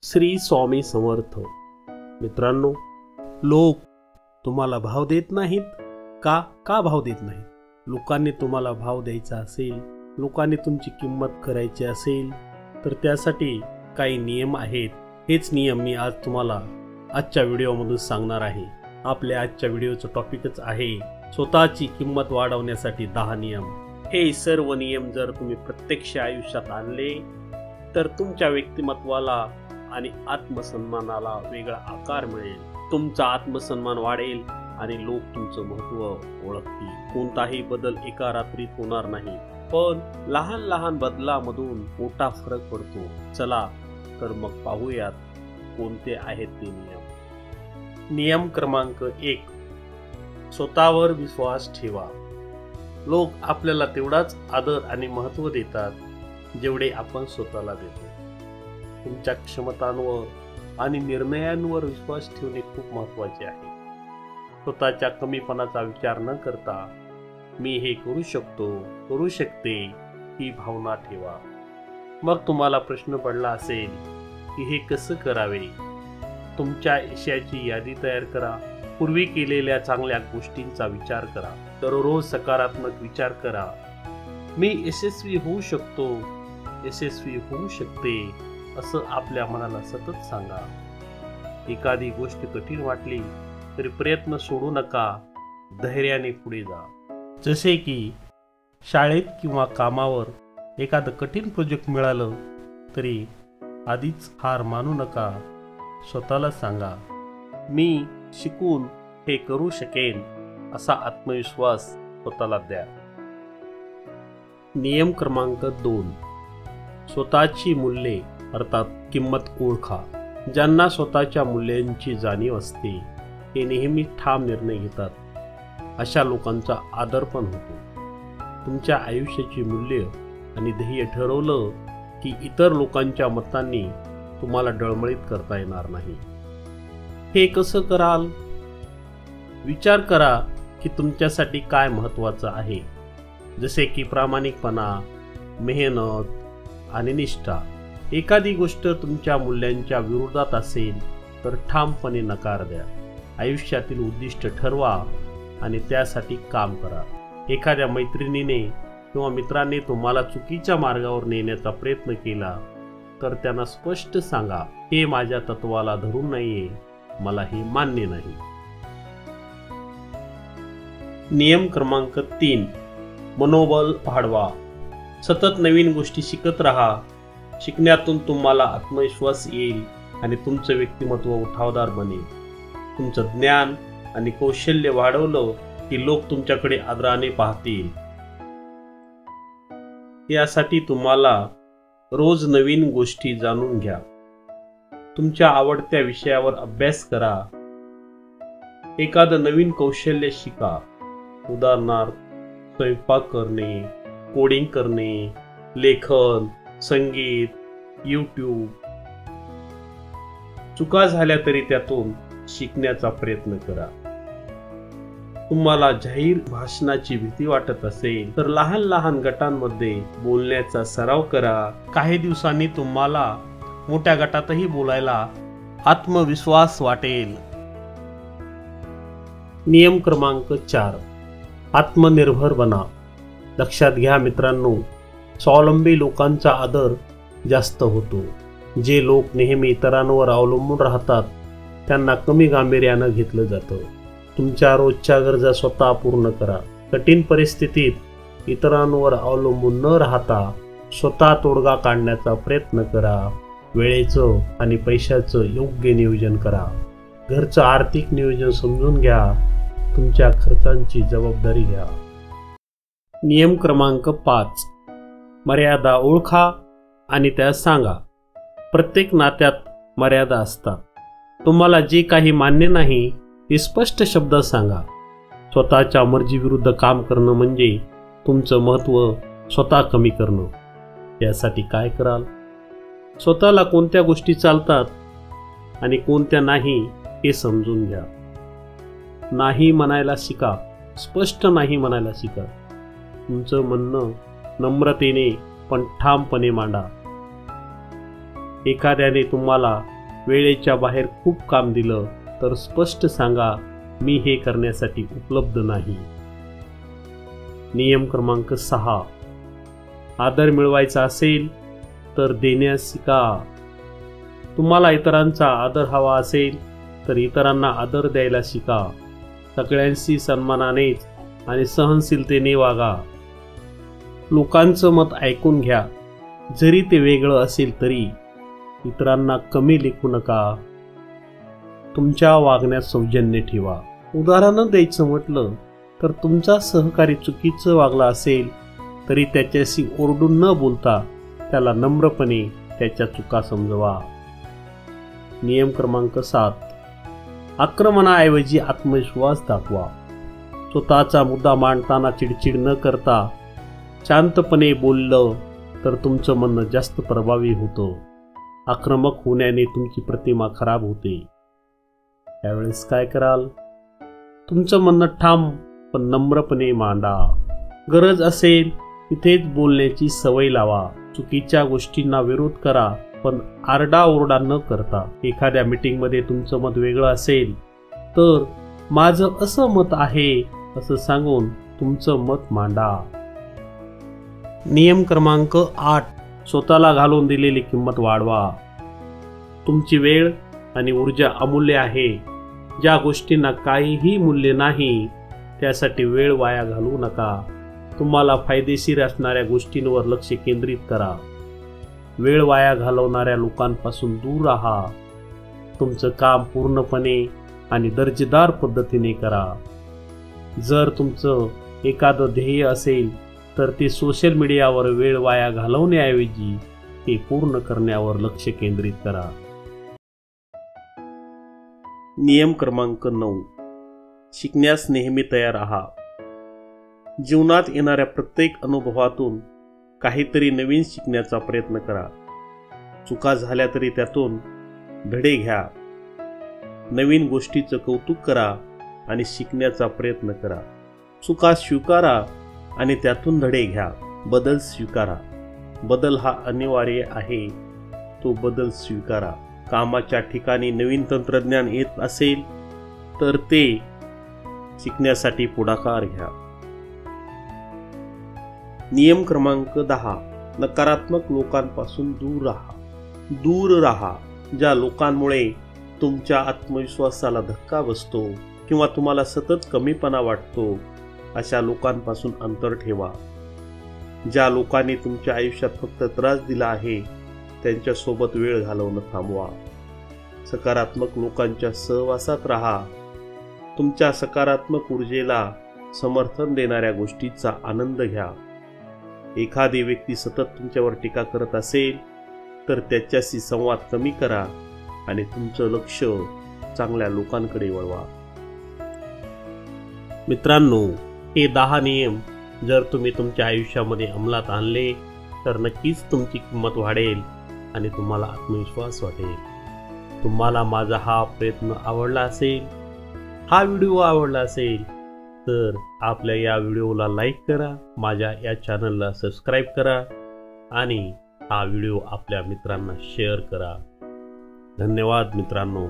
श्री स्वामी समर्थ. मित्रांनो, लोक तुम्हाला भाव देत नाहीत का भाव देत नाहीत? लोकांनी तुम्हाला भाव द्यायचा असेल, लोकांनी तुमची किंमत करायची असेल तर त्यासाठी काही नियम आहेत. हेच नियम मी आज तुम्हाला आजच्या व्हिडिओमधून सांगणार आहे. आपल्या आजच्या व्हिडिओचं टॉपिकच आहे स्वतःची किंमत वाढवण्यासाठी 10 नियम. हे सर्व नियम जर तुम्ही प्रत्यक्ष आयुष्यात आणले तर तुमच्या व्यक्तिमत्वाला आणि आत्मसन्मानाला वेगळा आकार मिळेल. तुमचा आत्मसन्मान वाढेल आणि लोक तुमचं महत्त्व ओळखतील. कोणताही बदल एका रात्रीत होणार नाही, पण लहान लहान बदलामधून मोठा फरक पडतो. चला तर मग पाहूयात कोणते आहेत ते नियम. नियम क्रमांक 1, स्वतःवर विश्वास ठेवा. लोक आपल्याला तेवढाच आदर आणि महत्त्व देतात जेवढे आपण स्वतःला देतो. तुमच्या क्षमतांवर आणि निर्णयांवर विश्वास ठेवणे खूप महत्त्वाचे आहे. स्वतःच्या कमीपणाचा विचार न करता मी हे करू शकतो, करू शकते ही भावना ठेवा. मग तुम्हाला प्रश्न पडला असेल की हे कसं करावे? तुमच्या यशाची यादी तयार करा. पूर्वी केलेल्या चांगल्या गोष्टींचा विचार करा. दररोज सकारात्मक विचार करा. मी यशस्वी होऊ शकतो, यशस्वी होऊ शकते असं आपल्या मनाला सतत सांगा. एखादी गोष्ट कठीण वाटली तरी प्रयत्न सोडू नका, धैर्याने पुढे जा. जसे की शाळेत किंवा कामावर एखादं कठीण प्रोजेक्ट मिळालं तरी आधीच हार मानू नका. स्वतःला सांगा, मी शिकून हे करू शकेन असा आत्मविश्वास स्वतःला द्या. नियम क्रमांक 2, स्वतःची मूल्ये अर्थात किंमत ओळखा. ज्यांना स्वतःच्या मूल्यांची जाणीव असते ते नेहमी ठाम निर्णय घेतात. अशा लोकांचा आदर पण होतो. तुमच्या आयुष्याची मूल्य आणि ध्येय ठरवलं की इतर लोकांच्या मतांनी तुम्हाला डळमळीत करता येणार नाही. हे कसं कराल? विचार करा की तुमच्यासाठी काय महत्त्वाचं आहे, जसे की प्रामाणिकपणा, मेहनत आणि निष्ठा. एखादी गोष्ट तुमच्या मूल्यांच्या विरोधात असेल तर ठामपणे नकार द्या. आयुष्यातील उद्दिष्ट ठरवा आणि त्यासाठी काम करा. एखाद्या मैत्रिणीने किंवा मित्राने तुम्हाला चुकीच्या मार्गावर नेण्याचा प्रयत्न केला तर त्यांना स्पष्ट सांगा, हे माझ्या तत्वाला धरून नाहीये, मला हे मान्य नाही. नियम क्रमांक 3, मनोबल वाढवा. सतत नवीन गोष्टी शिकत राहा. शिकण्यातून तुम्हाला आत्मविश्वास येईल आणि तुमचं व्यक्तिमत्व उठावदार बनेल. तुमचं ज्ञान आणि कौशल्य वाढवलं की लोक तुमच्याकडे आदराने पाहतील. यासाठी तुम्हाला रोज नवीन गोष्टी जाणून घ्या. तुमच्या आवडत्या विषयावर अभ्यास करा. एखादं नवीन कौशल्य शिका. उदाहरणार्थ स्वयंपाक करणे, कोडिंग करणे, लेखन, संगीत, यूट्यूब. चुका झाल्या तरी त्यातून शिकण्याचा प्रयत्न करा. तुम्हाला जाहीर भाषणाची भीती वाटत असेल तर लहान लहान गटांमध्ये बोलण्याचा सराव करा. काही दिवसांनी तुम्हाला मोठ्या गटातही बोलायला आत्मविश्वास वाटेल. नियम क्रमांक 4, आत्मनिर्भर बना. लक्षात घ्या मित्रांनो, स्वावलंबी लोकांचा आदर जास्त होतो. जे लोक नेहमी इतरांवर अवलंबून राहतात त्यांना कमी गांभीर्यानं घेतलं जातं. तुमच्या रोजच्या गरजा स्वतः पूर्ण करा. कठीण परिस्थितीत इतरांवर अवलंबून न राहता स्वतः तोडगा काढण्याचा प्रयत्न करा. वेळेचं आणि पैशाचं योग्य नियोजन करा. घरचं आर्थिक नियोजन समजून घ्या. तुमच्या खर्चांची जबाबदारी घ्या. नियम क्रमांक 5, मर्यादा ओळखा आणि त्या सांगा. प्रत्येक नात्यात मर्यादा असतात. तुम्हाला जे काही मान्य नाही ते स्पष्ट शब्दात सांगा. स्वतःच्या मर्जीविरुद्ध काम करणं म्हणजे तुमचं महत्त्व स्वतः कमी करणं. यासाठी काय कराल? स्वतःला कोणत्या गोष्टी चालतात आणि कोणत्या नाही हे समजून घ्या. नाही म्हणायला शिका. स्पष्ट नाही म्हणायला शिका. तुमचं म्हणणं नम्रतेने पण ठामपणे मांडा. एखाद्याने तुम्हाला वेळेच्या बाहेर खूप काम दिलं तर स्पष्ट सांगा, मी हे करण्यासाठी उपलब्ध नाही. नियम क्रमांक 6. आदर मिळवायचा असेल तर देण्यास शिका. तुम्हाला इतरांचा आदर हवा असेल तर इतरांना आदर द्यायला शिका. सगळ्यांशी सन्मानानेच आणि सहनशीलतेने वागा. लोकांचं मत ऐकून घ्या, जरी ते वेगळं असेल तरी. इतरांना कमी लेखू नका. तुमच्या वागण्यात सौजन्य ठेवा. उदाहरण द्यायचं म्हटलं तर तुमचा सहकारी चुकीचं वागला असेल तरी त्याच्याशी ओरडून न बोलता त्याला नम्रपणे त्याच्या चुका समजवा. नियम क्रमांक 7. आक्रमणाऐवजी आत्मविश्वास दाखवा. स्वतःचा मुद्दा मांडताना चिडचिड न करता शांतपणे बोललं तर तुमचं म्हणणं जास्त प्रभावी होतं. आक्रमक होण्याने तुमची प्रतिमा खराब होते. त्यावेळेस काय कराल? तुमचं म्हणणं ठाम पण नम्रपणे मांडा. गरज असेल तिथेच बोलण्याची सवय लावा. चुकीच्या गोष्टींना विरोध करा पण आरडाओरडा न करता. एखाद्या मीटिंगमध्ये तुमचं मत वेगळं असेल तर माझं असं मत आहे असं सांगून तुमचं मत मांडा. नियम क्रमांक 8. स्वतःला घालून दिलेली किंमत वाढवा. तुमची वेळ आणि ऊर्जा अमूल्य आहे. ज्या गोष्टींना काहीही मूल्य नाही त्यासाठी वेळ वाया घालवू नका. तुम्हाला फायदेशीर असणाऱ्या गोष्टींवर लक्ष केंद्रित करा. वेळ वाया घालवणाऱ्या लोकांपासून दूर राहा. तुमचं काम पूर्णपणे आणि दर्जेदार पद्धतीने करा. जर तुमचं एखादं ध्येय असेल तर ते सोशल मीडियावर वेळ वाया घालवण्याऐवजी ते पूर्ण करण्यावर लक्ष केंद्रित करा. नियम क्रमांक 9. शिकण्यास नेहमी तयार राहा. जीवनात येणाऱ्या प्रत्येक अनुभवातून काहीतरी नवीन शिकण्याचा प्रयत्न करा. चुका झाल्या तरी त्यातून धडे घ्या. नवीन गोष्टीचं कौतुक करा आणि शिकण्याचा प्रयत्न करा. चुका स्वीकारा आणि त्यातून धडे घ्या. बदल स्वीकारा. बदल हा अनिवार्य आहे. तो बदल स्वीकारा. कामाच्या ठिकाणी नवीन तंत्रज्ञान येत असेल तर ते शिकण्यासाठी पुढाकार घ्या. नियम क्रमांक 10. नकारात्मक लोकांपासून दूर राहा. ज्या लोकांमुळे तुमच्या आत्मविश्वासाला धक्का बसतो किंवा तुम्हाला सतत कमीपणा वाटतो अशा लोकांपासून अंतर ठेवा. ज्या लोकांनी तुमच्या आयुष्यात फक्त त्रास दिला आहे त्यांच्यासोबत वेळ घालवणं थांबवा. सकारात्मक लोकांच्या सहवासात राहा. तुमच्या सकारात्मक ऊर्जेला समर्थन देणाऱ्या गोष्टीचा आनंद घ्या. एखादी व्यक्ती सतत तुमच्यावर टीका करत असेल तर त्याच्याशी संवाद कमी करा आणि तुमचं लक्ष चांगल्या लोकांकडे वळवा. मित्रांनो, हे 10 नियम जर तुम्ही तुमच्या आयुष्यामध्ये अंमलात आणले तर नक्कीच तुमची किंमत वाढेल आणि तुम्हाला आत्मविश्वास वाटेल. तुम्हाला माझा हा प्रयत्न आवडला असेल, हा व्हिडिओ आवडला असेल तर आपल्या या व्हिडिओला लाईक करा, माझ्या या चॅनलला सबस्क्राईब करा आणि हा व्हिडिओ आपल्या मित्रांना शेअर करा. धन्यवाद मित्रांनो.